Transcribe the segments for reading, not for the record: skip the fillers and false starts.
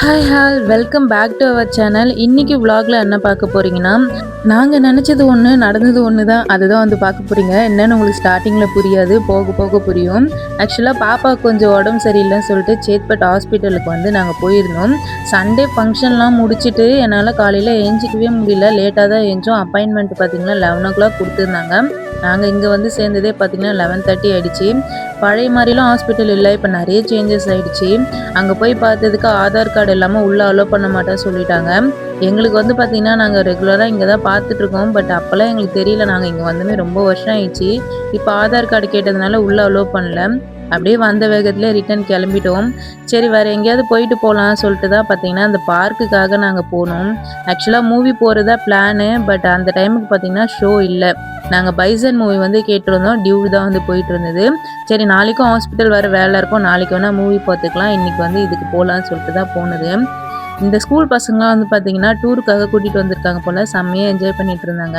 Hi all welcome back to our channel. இன்றைக்கி vlogல என்ன பார்க்க போகிறீங்கன்னா, நாங்கள் நினச்சது ஒன்று நடந்தது ஒன்று தான். அதுதான் வந்து பார்க்க போகிறீங்க. என்னென்னு உங்களுக்கு ஸ்டார்டிங்கில் புரியாது, போக போக புரியும். ஆக்சுவலாக பாப்பா கொஞ்சம் உடம்பு சரியில்லைன்னு சொல்லிட்டு சேத்பட் ஹாஸ்பிட்டலுக்கு வந்து நாங்கள் போயிருந்தோம். சண்டே ஃபங்க்ஷன்லாம் முடிச்சுட்டு என்னால் காலையில் எழுந்திக்கவே முடியல, லேட்டாக தான் எழுந்தோம். அப்பாயின்மெண்ட் பார்த்திங்கன்னா 11 o'clock கொடுத்துருந்தாங்க. நாங்கள் இங்கே வந்து சேர்ந்ததே பார்த்திங்கன்னா 11:30 ஆகிடுச்சு. பழைய மாதிரிலாம் ஹாஸ்பிட்டல் இல்லை, இப்போ நிறைய சேஞ்சஸ் ஆகிடுச்சு. அங்கே போய் பார்த்ததுக்கு ஆதார் கார்டு இல்லாமல் உள்ளே அலோவ் பண்ண மாட்டேன்னு சொல்லிட்டாங்க. எங்களுக்கு வந்து பார்த்திங்கன்னா நாங்கள் ரெகுலராக இங்கே தான் பார்த்துட்ருக்கோம். பட் அப்போல்லாம் எங்களுக்கு தெரியல, நாங்கள் இங்கே வந்துமே ரொம்ப வருஷம் ஆயிடுச்சு. இப்போ ஆதார் கார்டு கேட்டதுனால உள்ளே அலோவ் பண்ணல. அப்படியே வந்த வேகத்தில் ரிட்டன் கிளம்பிட்டோம். சரி வேறு எங்கேயாவது போயிட்டு போகலான்னு சொல்லிட்டு தான் பார்த்திங்கன்னா அந்த பார்க்குக்காக நாங்கள் போனோம். ஆக்சுவலாக மூவி போகிறதா பிளானு, பட் அந்த டைமுக்கு பார்த்திங்கன்னா ஷோ இல்லை. நாங்கள் பைசன் மூவி வந்து கேட்டிருந்தோம், டியூ தான் வந்து போயிட்டு இருந்தது. சரி நாளைக்கும் ஹாஸ்பிட்டல் வேறு வேலை இருக்கும், நாளைக்கு வேணால் மூவி பார்த்துக்கலாம், இன்றைக்கி வந்து இதுக்கு போகலான்னு சொல்லிட்டு தான் போனது. இந்த ஸ்கூல் பசங்களாம் வந்து பார்த்திங்கன்னா டூருக்காக கூட்டிகிட்டு வந்திருக்காங்க போல், செம்மையாக என்ஜாய் பண்ணிகிட்டு இருந்தாங்க.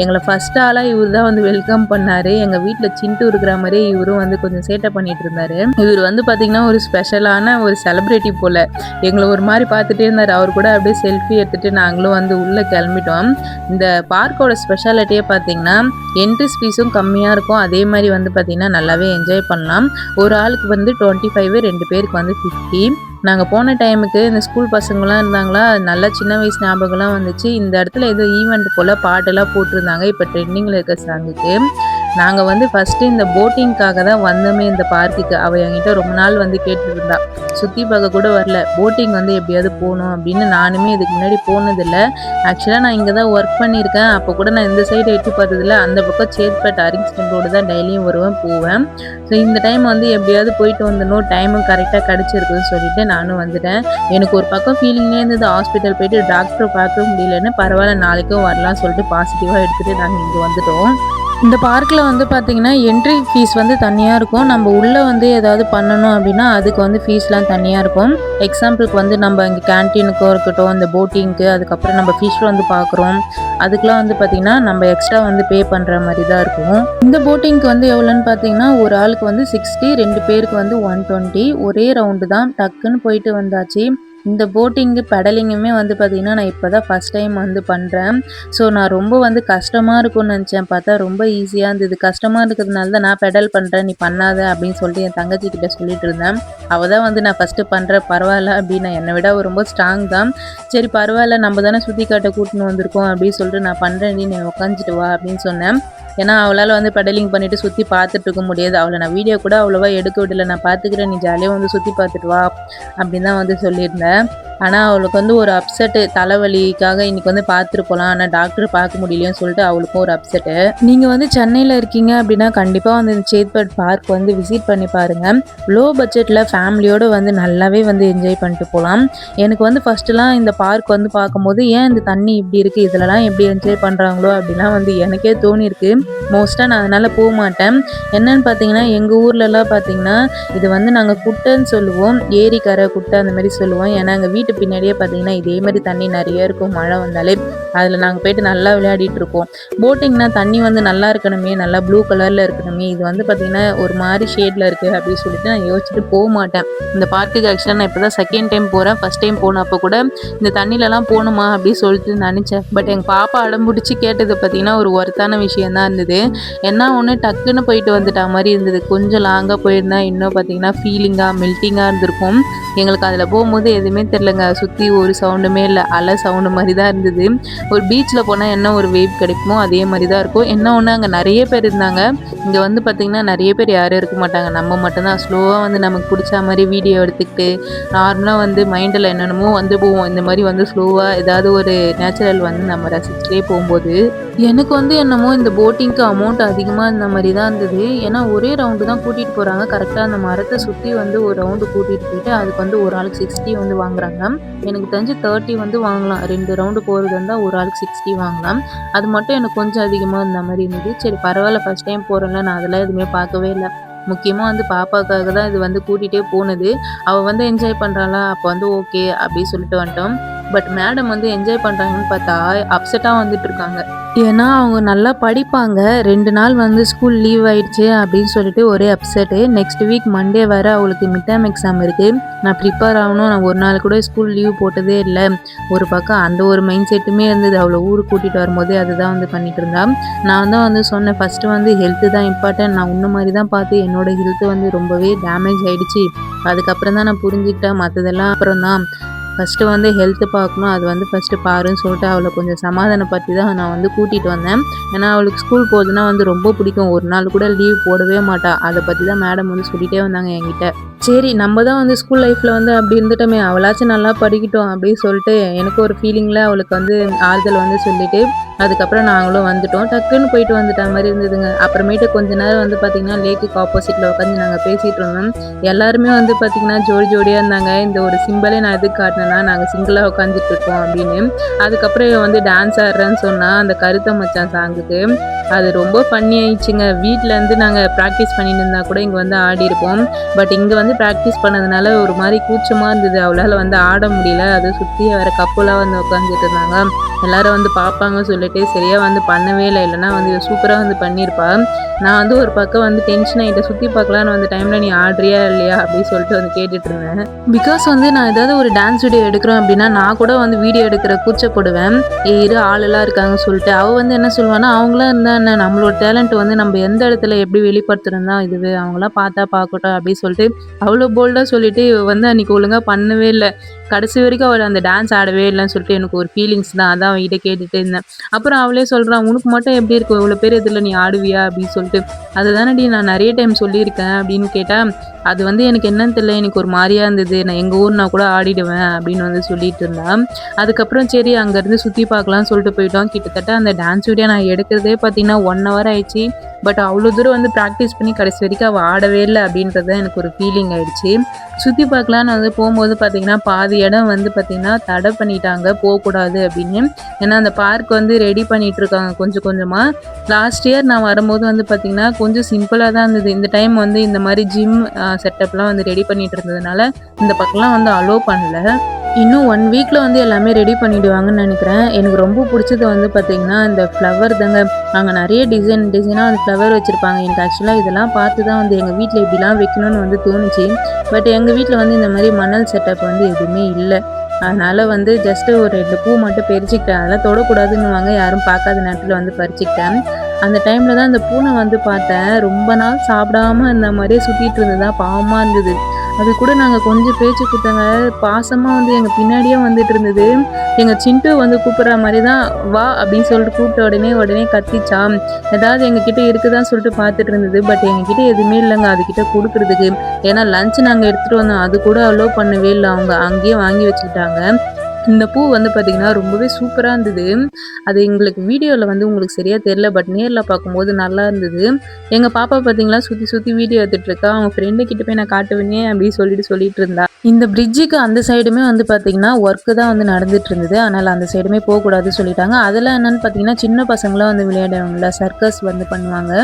எங்களை ஃபஸ்ட் ஆளாக இவர் தான் வந்து வெல்கம் பண்ணார். எங்கள் வீட்டில் சிண்டு இருக்கிற மாதிரியே இவரும் வந்து கொஞ்சம் சேட்டை பண்ணிகிட்டு இருந்தார். இவர் வந்து பார்த்திங்கன்னா ஒரு ஸ்பெஷலான ஒரு செலிப்ரிட்டி போல். எங்களை ஒரு மாதிரி பார்த்துட்டே இருந்தார். அவர் கூட அப்படியே செல்ஃபி எடுத்துகிட்டு நாங்களும் வந்து உள்ளே கிளம்பிட்டோம். இந்த பார்க்கோட ஸ்பெஷாலிட்டியே பார்த்திங்கன்னா என்ட்ரிஸ் ஃபீஸும் கம்மியாக இருக்கும். அதே மாதிரி வந்து பார்த்திங்கன்னா நல்லாவே என்ஜாய் பண்ணலாம். ஒரு ஆளுக்கு வந்து 25, 2 பேருக்கு வந்து 50. நாங்கள் போன டைமுக்கு இந்த ஸ்கூல் பசங்களாம் இருந்தாங்களா, நல்லா சின்ன வயசு ஞாபகம்லாம் வந்துச்சு. இந்த இடத்துல ஏதோ ஈவெண்ட் போல் பாட்டெல்லாம் போட்டிருந்தாங்க, இப்போ ட்ரெண்டிங்கில் இருக்க சாங்குக்கு. நாங்கள் வந்து ஃபஸ்ட்டு இந்த போட்டிங்காக தான் வந்தோமே இந்த பார்க்குக்கு. அவள் என்கிட்ட ரொம்ப நாள் வந்து கேட்டுட்டு இருந்தா, சுற்றி பார்க்க கூட வரல, போட்டிங் வந்து எப்படியாவது போகணும் அப்படின்னு. நானுமே இதுக்கு முன்னாடி போனதில்லை. ஆக்சுவலாக நான் இங்கே தான் ஒர்க் பண்ணியிருக்கேன், அப்போ கூட நான் இந்த சைடு எட்டி பார்த்ததில்ல. அந்த பக்கம் சேத்பட் அரிங்ஸ்டன் ரோடு தான் டெய்லியும் வருவேன் போவேன். ஸோ இந்த டைம் வந்து எப்படியாவது போயிட்டு வந்துடணும், டைமும் கரெக்டாக கிடச்சிருக்குன்னு சொல்லிட்டு நானும் வந்துட்டேன். எனக்கு ஒரு பக்கம் ஃபீலிங்லேயே இருந்தது, ஹாஸ்பிட்டல் போயிட்டு டாக்டரை பார்க்க முடியலன்னு. பரவாயில்ல நாளைக்கும் வரலாம்னு சொல்லிட்டு பாசிட்டிவாக எடுத்துகிட்டு நாங்கள் இங்கே வந்துட்டோம். இந்த பார்க்கில் வந்து பார்த்திங்கன்னா என்ட்ரி ஃபீஸ் வந்து தனியாக இருக்கும். நம்ம உள்ளே வந்து ஏதாவது பண்ணணும் அப்படின்னா அதுக்கு வந்து ஃபீஸ்லாம் தனியாக இருக்கும். எக்ஸாம்பிளுக்கு வந்து நம்ம இங்கே கேன்டீனுக்கும் இருக்கட்டும், இந்த போட்டிங்க்கு, அதுக்கப்புறம் நம்ம ஃபிஷ் வந்து பார்க்குறோம், அதுக்கெலாம் வந்து பார்த்திங்கன்னா நம்ம எக்ஸ்ட்ரா வந்து பே பண்ணுற மாதிரி தான் இருக்கும். இந்த போட்டிங்க்கு வந்து எவ்வளோன்னு பார்த்தீங்கன்னா ஒரு ஆளுக்கு வந்து 60, 2 பேருக்கு வந்து 120. ஒரே ரவுண்டு தான், டக்குன்னு போயிட்டு வந்தாச்சு. இந்த போட்டிங்கு பெடலிங்குமே வந்து பார்த்திங்கன்னா நான் இப்போ தான் ஃபஸ்ட் டைம் வந்து பண்ணுறேன். ஸோ நான் ரொம்ப வந்து கஷ்டமாக இருக்கும்னு நினச்சேன், பார்த்தா ரொம்ப ஈஸியாக இருந்தது. கஷ்டமாக இருக்கிறதுனால தான் நான் பெடல் பண்ணுறேன், நீ பண்ணாத அப்படின்னு சொல்லிட்டு என் தங்கச்சிக்கிட்ட சொல்லிட்டு இருந்தேன். அவள் தான் வந்து நான் ஃபஸ்ட்டு பண்ணுறேன், பரவாயில்ல அப்படின்னு. என்னை விட ரொம்ப ஸ்ட்ராங் தான். சரி பரவாயில்ல, நம்ம தானே சுற்றி காட்ட கூட்டின்னு வந்திருக்கோம் அப்படின்னு சொல்லிட்டு நான் பண்ணுறேன், நீ உட்காந்துட்டு வா அப்படின்னு சொன்னேன். ஏன்னா அவளால் வந்து பெடலிங் பண்ணிவிட்டு சுற்றி பார்த்துட்டு இருக்க முடியாது. அவளை நான் வீடியோ கூட அவ்வளோவா எடுக்க விடலை. நான் பார்த்துக்கிறேன், நீ ஜாலியாக வந்து சுற்றி பார்த்துட்டு வா அப்படின்னு தான் வந்து சொல்லியிருந்தேன். ஆனால் அவளுக்கு வந்து ஒரு அப்செட்டு, தலைவலிக்காக இன்றைக்கி வந்து பார்த்துட்டு போகலாம், ஆனால் டாக்டர் பார்க்க முடியலைன்னு சொல்லிட்டு அவளுக்கும் ஒரு அப்செட்டு. நீங்கள் வந்து சென்னையில் இருக்கீங்க அப்படின்னா கண்டிப்பாக வந்து இந்த சேத்பட் பார்க் வந்து விசிட் பண்ணி பாருங்கள். லோ பட்ஜெட்டில் ஃபேமிலியோடு வந்து நல்லாவே வந்து என்ஜாய் பண்ணிட்டு போகலாம். எனக்கு வந்து ஃபஸ்ட்டுலாம் இந்த பார்க் வந்து பார்க்கும்போது ஏன் இந்த தண்ணி இப்படி இருக்குது, இதிலலாம் எப்படி என்ஜாய் பண்ணுறாங்களோ அப்படிலாம் வந்து எனக்கே தோணியிருக்கு. மோஸ்ட்டாக நான் அதனால் போக மாட்டேன். என்னென்னு பார்த்தீங்கன்னா எங்கள் ஊர்லலாம் பார்த்தீங்கன்னா இது வந்து நாங்கள் குட்டைன்னு சொல்லுவோம், ஏரிக்கரை குட்டை அந்த மாதிரி சொல்லுவோம். ஏன்னா எங்கள் வீட்டு பின்னாடியே பார்த்தீங்கன்னா இதே மாதிரி தண்ணி நிறைய இருக்கும். மழை வந்தாலே அதில் நாங்கள் போய்ட்டு நல்லா விளையாடிட்டு இருப்போம். போட்டிங்னா தண்ணி வந்து நல்லா இருக்கணுமே, நல்லா ப்ளூ கலரில் இருக்கணுமே, இது வந்து பார்த்திங்கன்னா ஒரு மாதிரி ஷேடில் இருக்குது அப்படின்னு சொல்லிட்டு நான் யோசிச்சுட்டு போக மாட்டேன். இந்த பார்க்குக்கு ஆக்சுவலாக நான் இப்போ தான் செகண்ட் டைம் போகிறேன். ஃபஸ்ட் டைம் போனப்போ கூட இந்த தண்ணியிலலாம் போகணுமா அப்படின்னு சொல்லிட்டு நினச்சேன். பட் எங்கள் பாப்பா அடம்பிடிச்சி கேட்டது பார்த்திங்கன்னா ஒரு ஒர்த்தான விஷயந்தான் இருந்தது. என்ன ஒன்று டக்குன்னு போயிட்டு வந்துட்டா மாதிரி இருந்தது. கொஞ்சம் லாங்காக போயிருந்தா இன்னும் பார்த்திங்கன்னா ஃபீலிங்காக மெல்ட்டிங்காக இருந்திருக்கும். எங்களுக்கு அதில் போகும்போது எதுவுமே தெரிலங்க, சுற்றி ஒரு சவுண்டுமே இல்லை, அலை சவுண்டு மாதிரி தான் இருந்தது. ஒரு பீச்சில் போனால் என்ன ஒரு வேவ் கிடைக்குமோ அதே மாதிரி தான் இருக்கும். என்ன ஒன்று அங்கே நிறைய பேர் இருந்தாங்க. இங்கே வந்து பார்த்திங்கன்னா நிறைய பேர் யாரும் இருக்க மாட்டாங்க, நம்ம மட்டும்தான் ஸ்லோவாக வந்து நமக்கு பிடிச்ச மாதிரி வீடியோ எடுத்துக்கிட்டு நார்மலாக வந்து மைண்டில் என்னென்னமோ வந்து போவோம். இந்த மாதிரி வந்து ஸ்லோவாக ஏதாவது ஒரு நேச்சுரல் வந்து நம்ம ரசிச்சுட்டே போகும்போது எனக்கு வந்து என்னமோ இந்த போட்டிங்க்கு அமௌண்ட் அதிகமாக இருந்த மாதிரி தான் இருந்தது. ஏன்னா ஒரே ரவுண்டு தான் கூட்டிகிட்டு போகிறாங்க. கரெக்டாக அந்த மரத்தை சுற்றி வந்து ஒரு ரவுண்டு கூட்டிகிட்டு போயிட்டு அதுக்கு வந்து ஒரு ஆளுக்கு 60 வந்து வாங்குறாங்க. எனக்கு தெரிஞ்சு 30 வந்து வாங்கலாம். 2 ரவுண்டு போகிறது இருந்தால் ஒரு ஆளுக்கு 60 வாங்கலாம். அது மட்டும் எனக்கு கொஞ்சம் அதிகமாக இருந்த மாதிரி இருந்தது. சரி பரவாயில்ல, ஃபஸ்ட் டைம் போகிறேன்ல, நான் அதெல்லாம் எதுவுமே பார்க்கவே இல்லை. முக்கியமாக வந்து பாப்பாக்காக தான் இது வந்து கூட்டிகிட்டே போனது. அவள் வந்து என்ஜாய் பண்ணுறாளா, அப்போ வந்து ஓகே அப்படின்னு சொல்லிட்டு வந்துட்டோம். பட் மேடம் வந்து என்ஜாய் பண்ணுறாங்கன்னு பார்த்தா அப்செட்டாக வந்துட்டு இருக்காங்க. ஏன்னா அவங்க நல்லா படிப்பாங்க. 2 நாள் வந்து ஸ்கூல் லீவ் ஆயிடுச்சு அப்படின்னு சொல்லிட்டு ஒரே அப்செட்டு. நெக்ஸ்ட் வீக் மண்டே வேற அவளுக்கு மிட் டேர்ம் எக்ஸாம் இருக்குது. நான் ப்ரிப்பேர் ஆகணும். நான் ஒரு நாள் கூட ஸ்கூல் லீவ் போட்டதே இல்லை. ஒரு பக்கம் அந்த ஒரு மைண்ட் செட்டுமே இருந்தது. அவளை ஊருக்கு கூட்டிகிட்டு வரும்போதே அதுதான் வந்து பண்ணிட்டு இருந்தா. நான் தான் வந்து சொன்னேன், ஃபஸ்ட்டு வந்து ஹெல்த்து தான் இம்பார்ட்டன்ட். நான் உன்ன மாதிரி தான் பார்த்து என்னோட ஹெல்த்து வந்து ரொம்பவே டேமேஜ் ஆகிடுச்சு. அதுக்கப்புறம் தான் நான் புரிஞ்சுக்கிட்டேன், மற்றதெல்லாம் அப்புறம் தான். ஃபஸ்ட்டு வந்து ஹெல்த்து பார்க்கணும், அது வந்து ஃபஸ்ட்டு பாருன்னு சொல்லிட்டு அவளை கொஞ்சம் சமாதானப்படுத்தி தான் நான் வந்து கூட்டிகிட்டு வந்தேன். ஏன்னா அவளுக்கு ஸ்கூல் போகுதுன்னா வந்து ரொம்ப பிடிக்கும். ஒரு நாள் கூட லீவ் போடவே மாட்டா. அதை பற்றி தான் மேடம் வந்து சொல்லிகிட்டே வந்தாங்க என்கிட்ட. சரி நம்ம தான் வந்து ஸ்கூல் லைஃப்பில் வந்து அப்படி இருந்துட்டோமே, அவளாச்சும் நல்லா படிக்கட்டும் அப்படின்னு சொல்லிட்டு எனக்கு ஒரு ஃபீலிங்கில் அவளுக்கு வந்து ஆறுதல் வந்து சொல்லிவிட்டு அதுக்கப்புறம் நாங்களும் வந்துட்டோம். டக்குன்னு போயிட்டு வந்துட்ட மாதிரி இருந்ததுங்க. அப்புறமேட்டு கொஞ்ச நேரம் வந்து பார்த்திங்கன்னா லேக்குக்கு ஆப்போசிட்டில் உட்காந்து நாங்கள் பேசிகிட்டு இருந்தோம். எல்லாருமே வந்து பார்த்திங்கன்னா ஜோடி ஜோடியாக இருந்தாங்க. இந்த ஒரு சிம்பிளே நான் எதுக்கு காட்டினேன்னா, நாங்கள் சிங்கிளாக உட்காந்துட்டு இருக்கோம் அப்படின்னு. அதுக்கப்புறம் இவன் வந்து டான்ஸ் ஆடுறேன்னு சொன்னால் அந்த கருத்த மச்சான் சாங்குக்கு அது ரொம்ப ஃபன்னி ஆயிடுச்சுங்க. வீட்டிலேருந்து நாங்கள் ப்ராக்டிஸ் பண்ணிட்டு இருந்தால் கூட இங்கே வந்து ஆடி இருப்போம். பட் இங்கே வந்து ப்ராக்டிஸ் பண்ணதுனால ஒரு மாதிரி கூச்சமாக இருந்தது. அவளால் வந்து ஆட முடியல. அது சுற்றி வேறு கப்புலாக வந்து உட்காந்துட்டு இருந்தாங்க. எல்லாரும் வந்து பார்ப்பாங்க சொல்லிட்டு சரியாக வந்து பண்ணவே இல்லை. இல்லைனா வந்து சூப்பராக வந்து பண்ணியிருப்பா. நான் வந்து ஒரு பக்கம் வந்து டென்ஷன் ஆகிட்ட. சுற்றி பார்க்கலான்னு வந்த டைமில் நீ ஆடுறியா இல்லையா அப்படின்னு சொல்லிட்டு வந்து கேட்டுட்டு இருந்தேன். பிகாஸ் வந்து நான் ஏதாவது ஒரு டான்ஸ் வீடியோ எடுக்கிறோம் அப்படின்னா நான் கூட வந்து வீடியோ எடுக்கிற கூச்சப்படுவேன். இரு ஆளெல்லாம் இருக்காங்கன்னு சொல்லிட்டு. அவள் வந்து என்ன சொல்லுவான்னா, அவங்களாம் இருந்தால் என்ன, நம்மளோட டேலண்ட் வந்து நம்ம எந்த இடத்துல எப்படி வெளிப்படுத்துறோம் தான் இதுவே, அவங்களாம் பார்த்தா பார்க்கட்டும் அப்படின்னு சொல்லிட்டு அவ்வளோ போல்டாக சொல்லிட்டு வந்து அன்றைக்கி ஒழுங்காக பண்ணவே இல்லை. கடைசி வரைக்கும் அவள் அந்த டான்ஸ் ஆடவே இல்லைன்னு சொல்லிட்டு எனக்கு ஒரு ஃபீலிங்ஸ் தான். அதான் அவன்கிட்ட கேட்டுகிட்டே இருந்தேன். அப்புறம் அவளே சொல்கிறான், உனக்கு மட்டும் எப்படி இருக்கும், இவ்வளோ பேர் இதில் நீ ஆடுவியா அப்படின்னு சொல்லிட்டு. அதுதானடி நான் நிறைய டைம் சொல்லியிருக்கேன் அப்படின்னு கேட்டால், அது வந்து எனக்கு என்னன்னு தெரியல, எனக்கு ஒரு மாதிரியாக இருந்தது. நான் எங்கள் ஊர் நான் கூட ஆடிடுவேன் அப்படின்னு வந்து சொல்லிட்டு இருந்தான். அதுக்கப்புறம் சரி அங்கேருந்து சுற்றி பார்க்கலாம்னு சொல்லிட்டு போயிட்டோம். கிட்டத்தட்ட அந்த டான்ஸ் வீடியோ நான் எடுக்கிறதே பார்த்தீங்கன்னா 1 hour ஆயிடுச்சு. பட் அவ்வளோ தூரம் வந்து ப்ராக்டிஸ் பண்ணி கடைசி வரைக்கும் அவள் ஆடவே இல்லை அப்படின்றது எனக்கு ஒரு ஃபீலிங் ஆயிடுச்சு. சுற்றி பார்க்கலான்னு வந்து போகும்போது பார்த்திங்கன்னா பாதி இடம் வந்து பார்த்திங்கன்னா தடை பண்ணிட்டாங்க, போகக்கூடாது அப்படின்னு. ஏன்னா அந்த பார்க் வந்து ரெடி பண்ணிகிட்டு இருக்காங்க கொஞ்சம் கொஞ்சமாக. லாஸ்ட் இயர் நான் வரும்போது வந்து பார்த்திங்கன்னா கொஞ்சம் சிம்பிளாக தான் இருந்தது. இந்த டைம் வந்து இந்த மாதிரி ஜிம் செட்டப்லாம் வந்து ரெடி பண்ணிகிட்டு இருந்ததுனால இந்த பக்கம்லாம் வந்து அலோவ் பண்ணல. இன்னும் 1 வீக்கில் வந்து எல்லாமே ரெடி பண்ணிவிடுவாங்கன்னு நினைக்கிறேன். எனக்கு ரொம்ப பிடிச்சது வந்து பார்த்திங்கன்னா இந்த ஃப்ளவர் தாங்க. அங்கே நிறைய டிசைனாக வந்து ஃப்ளவர் வச்சுருப்பாங்க. எனக்கு ஆக்சுவலாக இதெல்லாம் பார்த்து தான் வந்து எங்கள் வீட்டில் இப்படிலாம் வைக்கணும்னு வந்து தோணுச்சு. பட் எங்கள் வீட்டில் வந்து இந்த மாதிரி மணல் செட்டப் வந்து எதுவுமே இல்லை. அதனால் வந்து ஜஸ்ட்டு ஒரு 2 பூ மட்டும் பறிச்சுக்கிட்டேன். அதெல்லாம் தொடக்கூடாதுன்னுவாங்க, யாரும் பார்க்காத நேரத்தில் வந்து பறிச்சுக்கிட்டேன். அந்த டைமில் தான் இந்த பூனை வந்து பார்த்தேன். ரொம்ப நாள் சாப்பிடாம இந்த மாதிரியே சுற்றிட்டு இருந்ததா பாவமாக இருந்தது. அது கூட நாங்கள் கொஞ்சம் பேச்சு கொடுத்தாங்க. பாசமாக வந்து எங்கள் பின்னாடியே வந்துட்டு இருந்தது. எங்கள் சிண்டு வந்து கூப்பிட்ற மாதிரி தான் வா அப்படின்னு சொல்லிட்டு கூப்பிட்ட உடனே கத்திச்சா. ஏதாவது எங்ககிட்ட இருக்குதான்னு சொல்லிட்டு பார்த்துட்டு இருந்தது. பட் எங்ககிட்ட எதுவுமே இல்லைங்க அதுக்கிட்ட கொடுக்குறதுக்கு. ஏன்னா லஞ்ச் நாங்கள் எடுத்துகிட்டு வந்தோம், அது கூட அலோவ் பண்ணவே இல்லை. அவங்க அங்கேயே வாங்கி வச்சுக்கிட்டாங்க. இந்த பூ வந்து பார்த்திங்கன்னா ரொம்பவே சூப்பராக இருந்தது. அது எங்களுக்கு வீடியோவில் வந்து உங்களுக்கு சரியாக தெரில, பட் நேரில் பார்க்கும்போது நல்லா இருந்தது. எங்கள் பாப்பா பார்த்திங்களா சுற்றி சுற்றி வீடியோ எடுத்துகிட்ருக்கா. அவங்க ஃப்ரெண்டு கிட்ட போய் நான் காட்டுவேனே அப்படின்னு சொல்லிட்டு இருந்தா. இந்த பிரிட்ஜுக்கு அந்த சைடுமே வந்து பார்த்திங்கன்னா ஒர்க்கு தான் வந்து நடந்துட்டு இருந்தது. அதனால் அந்த சைடுமே போகக்கூடாதுன்னு சொல்லிட்டாங்க. அதெல்லாம் என்னென்னு பார்த்திங்கன்னா சின்ன பசங்களாம் வந்து விளையாடுவாங்கள்ல, சர்க்கஸ் வந்து பண்ணுவாங்க.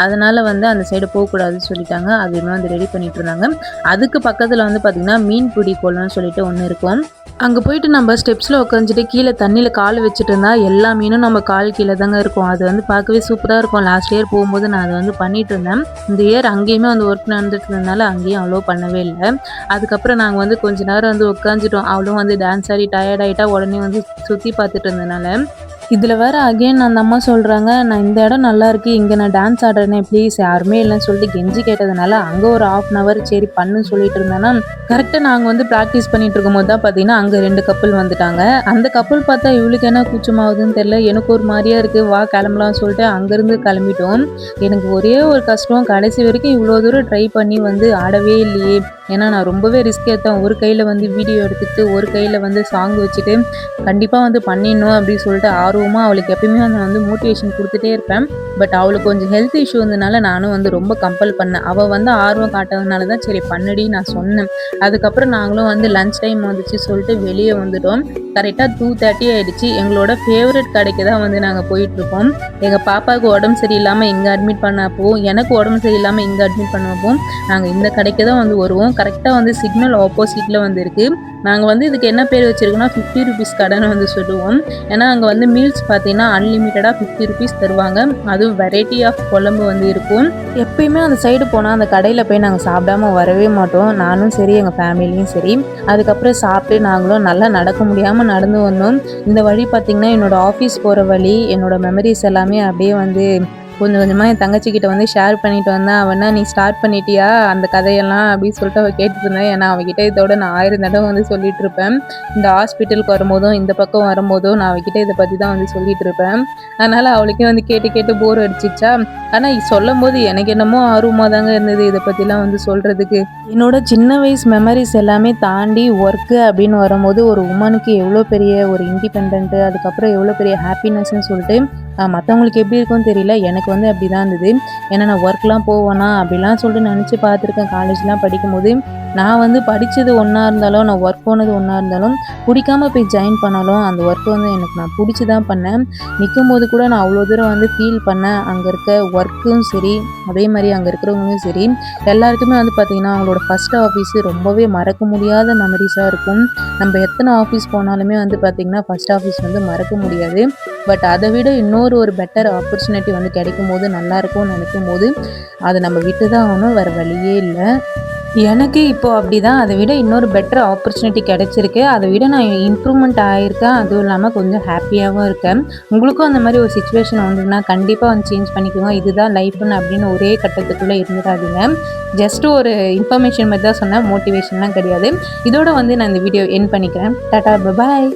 அதனால் வந்து அந்த சைடு போகக்கூடாதுன்னு சொல்லிட்டாங்க. அதுவுமே வந்து ரெடி பண்ணிட்டு இருந்தாங்க. அதுக்கு பக்கத்தில் வந்து பார்த்திங்கன்னா மீன் பிடி கோலம்னு சொல்லிட்டு ஒன்று இருக்கும். அங்கே போயிட்டு நம்ம ஸ்டெப்ஸில் உட்காந்துட்டு கீழே தண்ணியில் கால் வச்சுட்டு இருந்தால் எல்லா மீனும் நம்ம கால் கீழே தாங்க இருக்கும். அது வந்து பார்க்கவே சூப்பராக இருக்கும். லாஸ்ட் இயர் போகும்போது நான் அதை வந்து பண்ணிட்டு இருந்தேன். இந்த இயர் அங்கேயுமே வந்து ஒர்க் நடந்துட்டு இருந்ததுனால அங்கேயும் அலோவ் பண்ணவே இல்லை. அதுக்கப்புறம் நாங்கள் வந்து கொஞ்ச நேரம் வந்து உட்காந்துட்டோம். அவளும் வந்து டான்ஸ் ஆடி டயர்ட் ஆகிட்டா. உடனே வந்து சுற்றி பார்த்துட்டு இருந்ததுனால இதில் வேறு அகெயின் அந்த அம்மா சொல்கிறாங்க, நான் இந்த இடம் நல்லா இருக்குது, இங்கே நான் டான்ஸ் ஆடுறேனே ப்ளீஸ் யாருமே இல்லைன்னு சொல்லிட்டு கெஞ்சி கேட்டதுனால அங்கே ஒரு 1/2 hour சரி பண்ணுன்னு சொல்லிட்டு இருந்தேன்னா, கரெக்டாக நாங்கள் வந்து ப்ராக்டிஸ் பண்ணிட்டு இருக்கும்போது தான் பார்த்தீங்கன்னா அங்கே 2 கப்புள் வந்துட்டாங்க. அந்த கப்புள் பார்த்தா இவளுக்கு என்ன கூச்சமாகுதுன்னு தெரில, எனக்கு ஒரு மாதிரியா இருக்குது, வா கிளம்பலாம்னு சொல்லிட்டு அங்கேருந்து கிளம்பிட்டோம். எனக்கு ஒரே ஒரு கஷ்டம், கடைசி வரைக்கும் இவ்வளோ தூரம் ட்ரை பண்ணி வந்து ஆடவே இல்லையே. ஏன்னா நான் ரொம்பவே ரிஸ்க் எடுத்தேன். ஒரு கையில் வந்து வீடியோ எடுத்துக்கிட்டு ஒரு கையில் வந்து சாங் வச்சுட்டு கண்டிப்பாக வந்து பண்ணிடணும் அப்படின்னு சொல்லிட்டு ஆர்வமாக அவளுக்கு எப்பயுமே நான் வந்து மோட்டிவேஷன் கொடுத்துட்டே இருப்பேன். பட் அவளுக்கு கொஞ்சம் ஹெல்த் இஷ்யூ இருந்தனால நானும் வந்து ரொம்ப கம்பல் பண்ணேன். அவள் வந்து ஆர்வம் காட்டுறதுனால தான் சரி பண்ணுடி நான் சொன்னேன். அதுக்கப்புறம் நாங்களும் வந்து லஞ்ச் டைம் வந்துச்சு சொல்லிட்டு வெளியே வந்துட்டோம். கரெக்டாக 2:30 ஆயிடுச்சு. எங்களோட ஃபேவரட் கடைக்கு தான் வந்து நாங்கள் போயிட்டுருக்கோம். எங்கள் பாப்பாவுக்கு உடம்பு சரியில்லாமல் இங்கே அட்மிட் பண்ணப்போ, எனக்கு உடம்பு சரியில்லாமல் இங்கே அட்மிட் பண்ணப்போ நாங்கள் இந்த கடைக்கு தான் வந்து வருவோம். கரெக்டாக வந்து சிக்னல் ஆப்போசிட்டில் வந்து இருக்குது. நாங்கள் வந்து இதுக்கு என்ன பேர் வச்சுருக்கோன்னா 50 ருபீஸ் கடைன்னு வந்து சொல்லுவோம். ஏன்னா அங்கே வந்து மீல்ஸ் பார்த்தீங்கன்னா அன்லிமிட்டடாக 50 ருபீஸ் தருவாங்க. அதுவும் வெரைட்டி ஆஃப் குழம்பு வந்து இருக்கும். எப்பயுமே அந்த சைடு போனால் அந்த கடையில் போய் நாங்கள் சாப்பிடாம வரவே மாட்டோம். நானும் சரி எங்கள் ஃபேமிலியும் சரி. அதுக்கப்புறம் சாப்பிட்டு நாங்களும் நல்லா நடக்க முடியாமல் நடந்து வந்தோம். இந்த வழி பார்த்திங்கன்னா என்னோடய ஆஃபீஸ் போகிற வழி, என்னோடய மெமரிஸ் எல்லாமே அப்படியே வந்து கொஞ்சம் கொஞ்சமாக என் தங்கச்சிக்கிட்ட வந்து ஷேர் பண்ணிட்டு வந்தேன். அவனா நீ ஸ்டார்ட் பண்ணிட்டியா அந்த கதையெல்லாம் அப்படின்னு சொல்லிட்டு அவள் கேட்டுட்டு இருந்தேன். ஏன்னா அவகிட்ட இதோட நான் 1000 தடவை வந்து சொல்லிட்டு இருப்பேன். இந்த ஹாஸ்பிட்டலுக்கு வரும்போதும் இந்த பக்கம் வரும்போதும் நான் அவகிட்ட இதை பற்றி தான் வந்து சொல்லிட்டு இருப்பேன். அதனால் அவளுக்கே வந்து கேட்டு கேட்டு போர் அடிச்சிச்சா. ஆனால் சொல்லும் போது எனக்கு என்னமோ ஆர்வமாக தாங்க இருந்தது இதை பற்றிலாம் வந்து சொல்கிறதுக்கு. என்னோட சின்ன வயசு மெமரிஸ் எல்லாமே தாண்டி ஒர்க்கு அப்படின்னு வரும்போது ஒரு உமனுக்கு எவ்வளோ பெரிய ஒரு இண்டிபெண்ட்டு, அதுக்கப்புறம் எவ்வளோ பெரிய ஹாப்பினஸ்ன்னு சொல்லிட்டு மற்றவங்களுக்கு எப்படி இருக்கும்னு தெரியல. எனக்கு வந்து அப்படி தான் இருந்தது. ஏன்னா நான் ஒர்க்லாம் போவேனா அப்படிலாம் சொல்லிட்டு நினச்சி பார்த்துருக்கேன். காலேஜ்லாம் படிக்கும்போது நான் வந்து படித்தது ஒன்றா இருந்தாலும், நான் ஒர்க் போனது ஒன்றா இருந்தாலும், பிடிக்காம போய் ஜாயின் பண்ணாலும் அந்த ஒர்க் வந்து எனக்கு நான் பிடிச்சி தான் பண்ணேன். நிற்கும்போது கூட நான் அவ்வளோ தூரம் வந்து ஃபீல் பண்ணேன். அங்கே இருக்க ஒர்க்கும் சரி, அதே மாதிரி அங்கே இருக்கிறவங்களும் சரி, எல்லாருக்குமே வந்து பார்த்திங்கன்னா அவங்களோட ஃபஸ்ட் ஆஃபீஸு ரொம்பவே மறக்க முடியாத மெமரிஸாக இருக்கும். நம்ம எத்தனை ஆஃபீஸ் போனாலுமே வந்து பார்த்திங்கன்னா ஃபஸ்ட் ஆஃபீஸ் வந்து மறக்க முடியாது. பட் அதை விட இன்னொரு ஒரு பெட்டர் ஆப்பர்ச்சுனிட்டி வந்து கிடைக்கும் போது நல்லாயிருக்கும்னு நினைக்கும் போது அதை நம்ம விட்டு தான் ஆகணும், வேறு வழியே இல்லை. எனக்கு இப்போது அப்படி தான், அதை விட இன்னொரு பெட்டர் ஆப்பர்ச்சுனிட்டி கிடச்சிருக்கு. அதை விட நான் இம்ப்ரூவ்மெண்ட் ஆகியிருக்கேன். அதுவும் இல்லாமல் கொஞ்சம் ஹாப்பியாகவும் இருக்கேன். உங்களுக்கும் அந்த மாதிரி ஒரு சிச்சுவேஷன் வந்ததுன்னா கண்டிப்பாக வந்து சேஞ்ச் பண்ணிக்கோங்க. இதுதான் லைஃப்னு அப்படின்னு ஒரே கட்டத்துக்குள்ளே இருந்துடாதீங்க. ஜஸ்ட் ஒரு இன்ஃபர்மேஷன் மாதிரி தான் சொன்னேன், மோட்டிவேஷன்லாம் கிடையாது. இதோட வந்து நான் இந்த வீடியோ எண்ட் பண்ணிக்கிறேன். டாடா, பாய்.